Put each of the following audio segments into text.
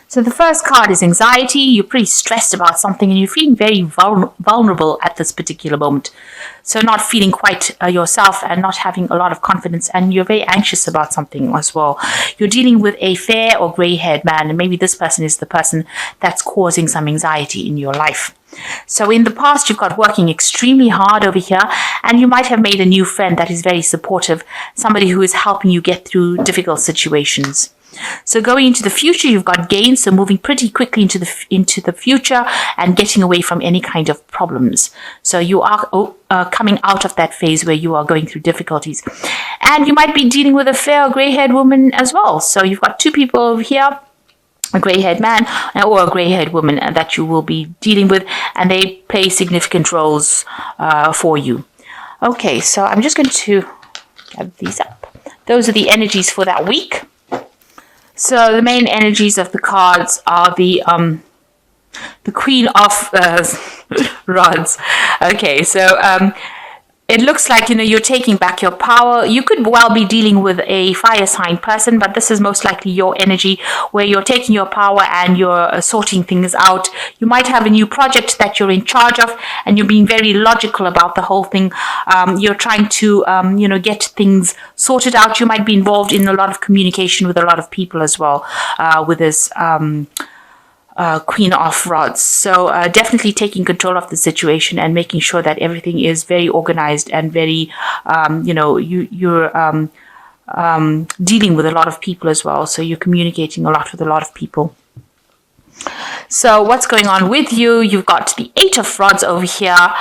So the first card is anxiety. You're pretty stressed about something and you're feeling very vulnerable at this particular moment. So not feeling quite yourself and not having a lot of confidence, and you're very anxious about something as well. You're dealing with a fair or grey-haired man, and maybe this person is the person that's causing some anxiety in your life. So in the past, you've got working extremely hard over here, and you might have made a new friend that is very supportive, somebody who is helping you get through difficult situations. So going into the future, you've got gains, so moving pretty quickly into the future and getting away from any kind of problems. So you are coming out of that phase where you are going through difficulties. And you might be dealing with a fair grey-haired woman as well. So you've got two people over here, a grey-haired man or a grey-haired woman that you will be dealing with, and they play significant roles for you. Okay, so I'm just going to gather these up. Those are the energies for that week. So the main energies of the cards are the Queen of Rods. Okay, so it looks like, you're taking back your power. You could well be dealing with a fire sign person, but this is most likely your energy where you're taking your power and you're sorting things out. You might have a new project that you're in charge of and you're being very logical about the whole thing. You're trying to, get things sorted out. You might be involved in a lot of communication with a lot of people as well with this Queen of Rods. So definitely taking control of the situation and making sure that everything is very organized and very, you're dealing with a lot of people as well. So you're communicating a lot with a lot of people. So what's going on with you? You've got the Eight of Rods over here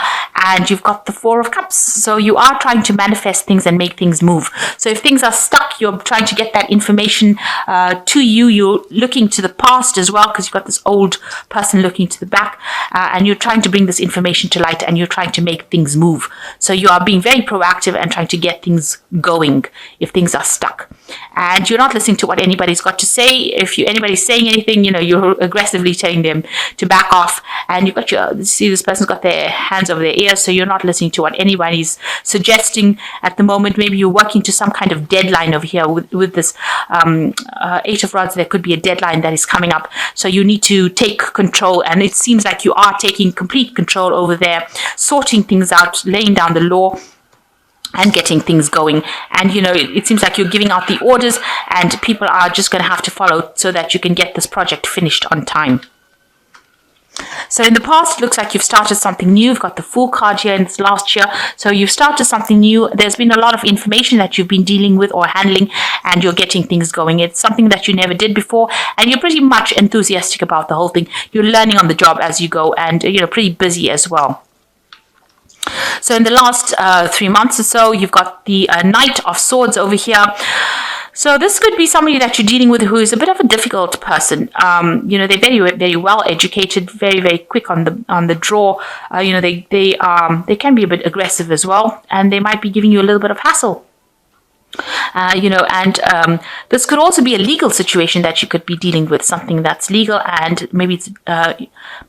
and you've got the Four of Cups. So you are trying to manifest things and make things move. So if things are stuck, you're trying to get that information to you. You're looking to the past as well because you've got this old person looking to the back and you're trying to bring this information to light and you're trying to make things move. So you are being very proactive and trying to get things going if things are stuck. And you're not listening to what anybody's got to say. If anybody's saying anything, you're aggressively telling them to back off. And see this person's got their hands over their ears, so you're not listening to what anybody's suggesting at the moment. Maybe you're working to some kind of deadline over here with this Eight of Rods. There could be a deadline that is coming up. So you need to take control. And it seems like you are taking complete control over there, sorting things out, laying down the law, and getting things going. And it seems like you're giving out the orders and people are just going to have to follow so that you can get this project finished on time. So in the past, it looks like you've started something new. You've got the Fool card here in this last year. So you've started something new. There's been a lot of information that you've been dealing with or handling, and you're getting things going. It's something that you never did before, and you're pretty much enthusiastic about the whole thing. You're learning on the job as you go, and pretty busy as well. So in the last 3 months or so, you've got the Knight of Swords over here. So this could be somebody that you're dealing with who is a bit of a difficult person. They're very, very well educated, very, very quick on the draw. They can be a bit aggressive as well, and they might be giving you a little bit of hassle. This could also be a legal situation that you could be dealing with, something that's legal, and maybe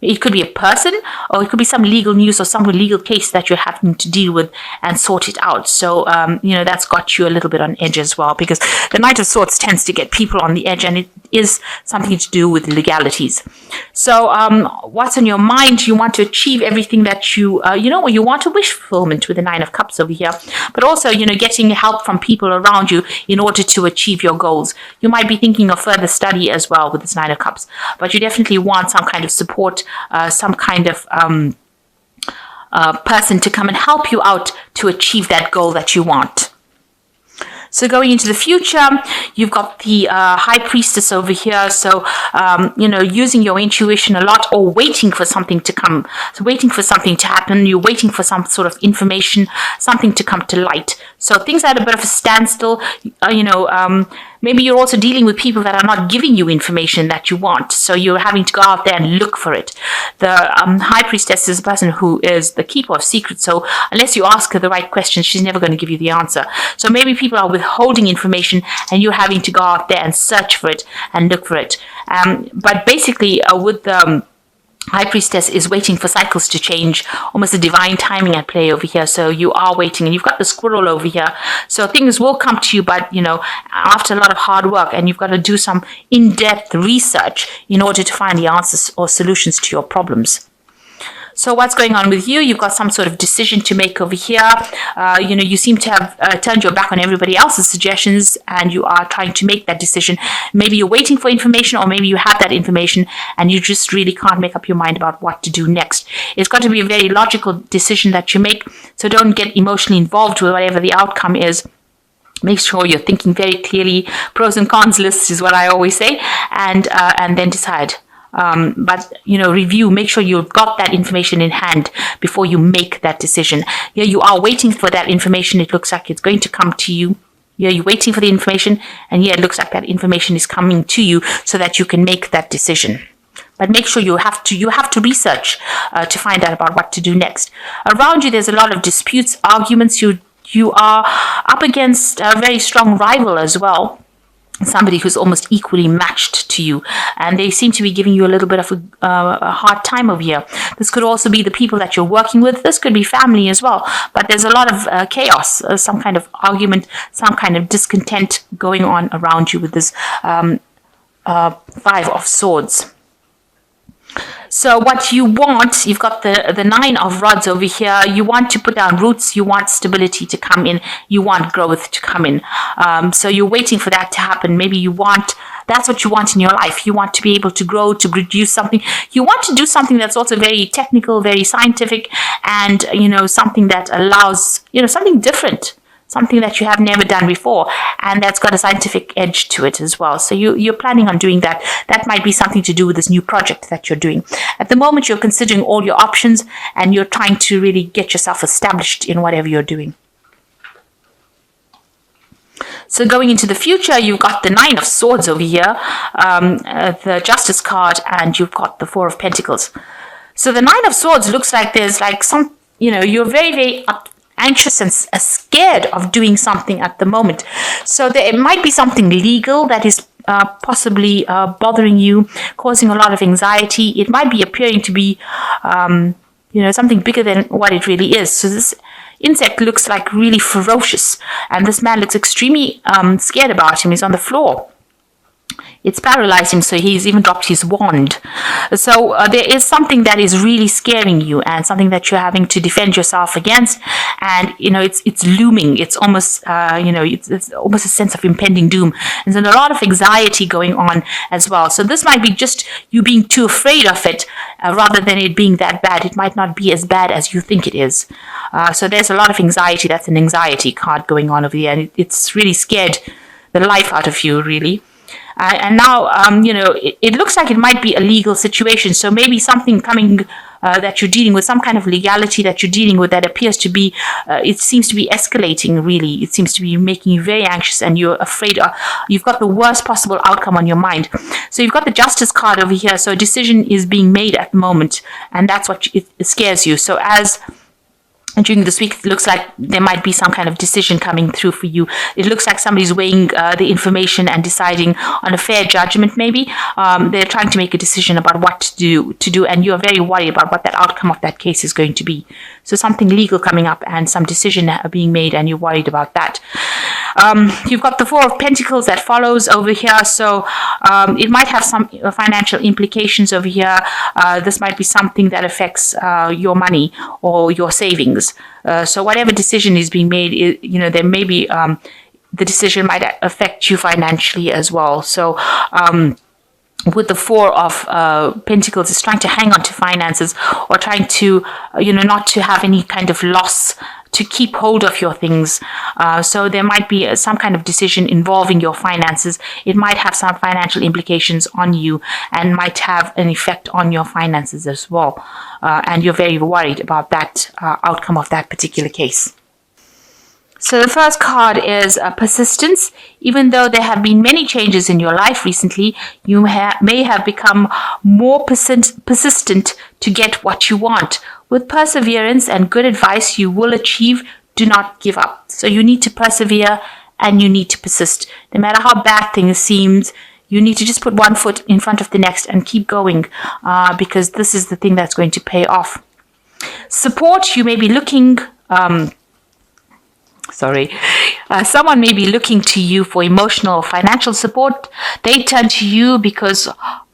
it could be a person, or it could be some legal news or some legal case that you're having to deal with and sort it out. So, that's got you a little bit on edge as well, because the Knight of Swords tends to get people on the edge, and it is something to do with legalities. So, what's on your mind? You want to achieve everything that you want a wish fulfillment with the Nine of Cups over here, but also, getting help from people around you in order to achieve your goals. You might be thinking of further study as well with this Nine of Cups, but you definitely want some kind of support, some kind of person to come and help you out to achieve that goal that you want. So going into the future, you've got the High Priestess over here. So, using your intuition a lot, or waiting for something to come. So waiting for something to happen. You're waiting for some sort of information, something to come to light. So things are at a bit of a standstill. Maybe you're also dealing with people that are not giving you information that you want. So you're having to go out there and look for it. The High Priestess is a person who is the keeper of secrets. So unless you ask her the right questions, she's never going to give you the answer. So maybe people are withholding information and you're having to go out there and search for it and look for it. But basically with the High Priestess is waiting for cycles to change, almost a divine timing at play over here. So you are waiting, and you've got the Squirrel over here. So things will come to you, but after a lot of hard work, and you've got to do some in-depth research in order to find the answers or solutions to your problems. So what's going on with you? You've got some sort of decision to make over here. You seem to have turned your back on everybody else's suggestions, and you are trying to make that decision. Maybe you're waiting for information, or maybe you have that information and you just really can't make up your mind about what to do next. It's got to be a very logical decision that you make, so don't get emotionally involved with whatever the outcome is. Make sure you're thinking very clearly. Pros and cons list is what I always say, and then decide. But review, make sure you've got that information in hand before you make that decision. Yeah, you are waiting for that information. It looks like it's going to come to you. Yeah, you're waiting for the information, and it looks like that information is coming to you so that you can make that decision. But make sure you have to research to find out about what to do next. Around you, there's a lot of disputes, arguments. You are up against a very strong rival as well. Somebody who's almost equally matched to you, and they seem to be giving you a little bit of a hard time over here. This could also be the people that you're working with. This could be family as well, but there's a lot of chaos, some kind of argument, some kind of discontent going on around you with this Five of Swords. So what you want, you've got the Nine of Rods over here. You want to put down roots. You want stability to come in. You want growth to come in. So you're waiting for that to happen. Maybe that's what you want in your life. You want to be able to grow, to produce something. You want to do something that's also very technical, very scientific, and, something that allows, something different. Something that you have never done before, and that's got a scientific edge to it as well. So you're planning on doing that. That might be something to do with this new project that you're doing. At the moment, you're considering all your options, and you're trying to really get yourself established in whatever you're doing. So going into the future, you've got the Nine of Swords over here, the Justice card, and you've got the Four of Pentacles. So the Nine of Swords looks like there's like some, you're very, very anxious and scared of doing something at the moment. So there might be something legal that is possibly bothering you, causing a lot of anxiety. It might be appearing to be, something bigger than what it really is. So this insect looks like really ferocious, and this man looks extremely scared about him. He's on the floor. It's paralyzed him, so he's even dropped his wand. So there is something that is really scaring you, and something that you're having to defend yourself against. And it's looming. It's almost it's almost a sense of impending doom, and there's a lot of anxiety going on as well. So this might be just you being too afraid of it, rather than it being that bad. It might not be as bad as you think it is. So there's a lot of anxiety. That's an anxiety card going on over here, and it's really scared the life out of you, really. And now, it looks like it might be a legal situation. So maybe something coming that you're dealing with, some kind of legality that you're dealing with that appears to be, it seems to be escalating, really. It seems to be making you very anxious, and you're afraid. You've got the worst possible outcome on your mind. So you've got the Justice card over here. So a decision is being made at the moment, and that's what it scares you. So during this week, it looks like there might be some kind of decision coming through for you. It looks like somebody's weighing the information and deciding on a fair judgment, maybe. They're trying to make a decision about what to do, and you're very worried about what that outcome of that case is going to be. So something legal coming up and some decision being made, and you're worried about that. You've got the Four of Pentacles that follows over here. So it might have some financial implications over here. This might be something that affects your money or your savings. So whatever decision is being made, there may be the decision might affect you financially as well. So with the Four of Pentacles, it's trying to hang on to finances, or trying to, not to have any kind of loss, to keep hold of your things. So there might be some kind of decision involving your finances. It might have some financial implications on you, and might have an effect on your finances as well. And you're very worried about that outcome of that particular case. So the first card is persistence. Even though there have been many changes in your life recently, you may have become more persistent to get what you want. With perseverance and good advice, you will achieve. Do not give up. So you need to persevere, and you need to persist. No matter how bad things seem, You need to just put one foot in front of the next and keep going, because this is the thing that's going to pay off. Support, you may be looking, someone may be looking to you for emotional or financial support. They turn to you because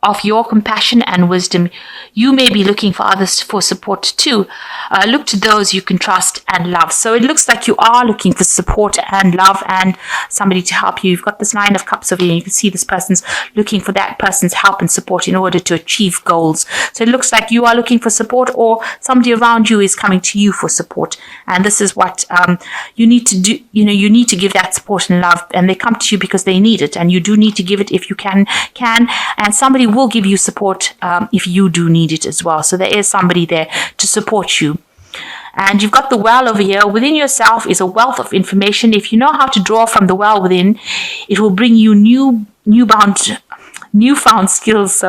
of your compassion and wisdom. You may be looking for others for support too. Look to those you can trust and love. So it looks like you are looking for support and love and somebody to help you. You've got this Nine of Cups over here. You can see this person's looking for that person's help and support in order to achieve goals. So it looks like you are looking for support, or somebody around you is coming to you for support. And this is what you need to do. You know, you need to give that support and love, and they come to you because they need it, and you do need to give it if you can, and somebody will give you support if you do need it as well. So there is somebody there to support you. And you've got the well over here. Within yourself is a wealth of information. If you know how to draw from the well within, it will bring you newfound skills,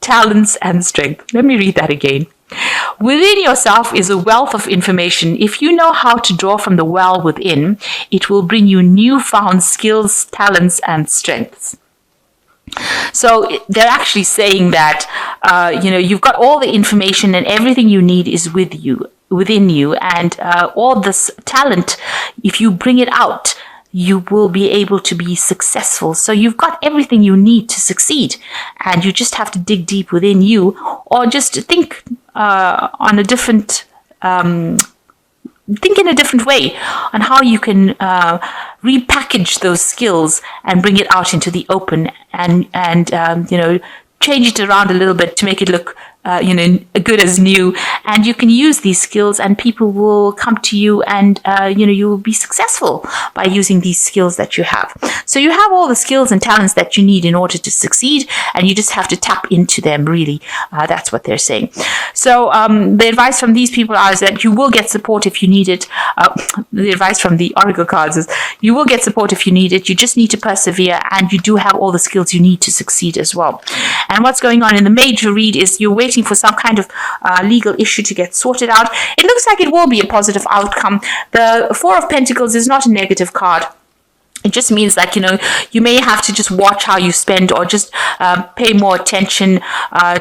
talents and strength. Let me read that again. Within yourself is a wealth of information. If you know how to draw from the well within, it will bring you newfound skills, talents and strengths. So they're actually saying that, you've got all the information and everything you need is within you. And all this talent, if you bring it out, you will be able to be successful. So you've got everything you need to succeed. And you just have to dig deep within you, or just think on a different think in a different way on how you can repackage those skills and bring it out into the open, and change it around a little bit to make it look good as new. And you can use these skills, and people will come to you, and you will be successful by using these skills that you have. So you have all the skills and talents that you need in order to succeed, and you just have to tap into them, really. That's what they're saying. So the advice from these people is that you will get support if you need it. The advice from the Oracle cards is you will get support if you need it. You just need to persevere, and you do have all the skills you need to succeed as well. And what's going on in the major read is you're waiting for some kind of legal issue to get sorted out. It looks like it will be a positive outcome. The Four of Pentacles is not a negative card. It just means that, you may have to just watch how you spend, or just pay more attention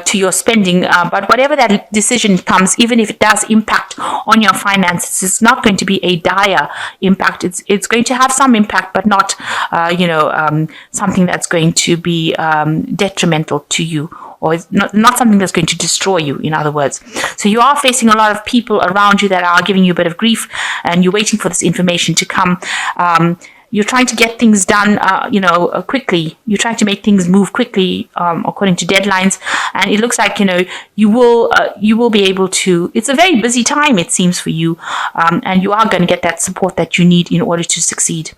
to your spending. But whatever that decision comes, even if it does impact on your finances, it's not going to be a dire impact. It's going to have some impact, but not, something that's going to be detrimental to you, or it's not something that's going to destroy you, in other words. So you are facing a lot of people around you that are giving you a bit of grief, and you're waiting for this information to come. You're trying to get things done, quickly. You're trying to make things move quickly, according to deadlines. And it looks like, you will be able to. It's a very busy time, it seems, for you. And you are going to get that support that you need in order to succeed.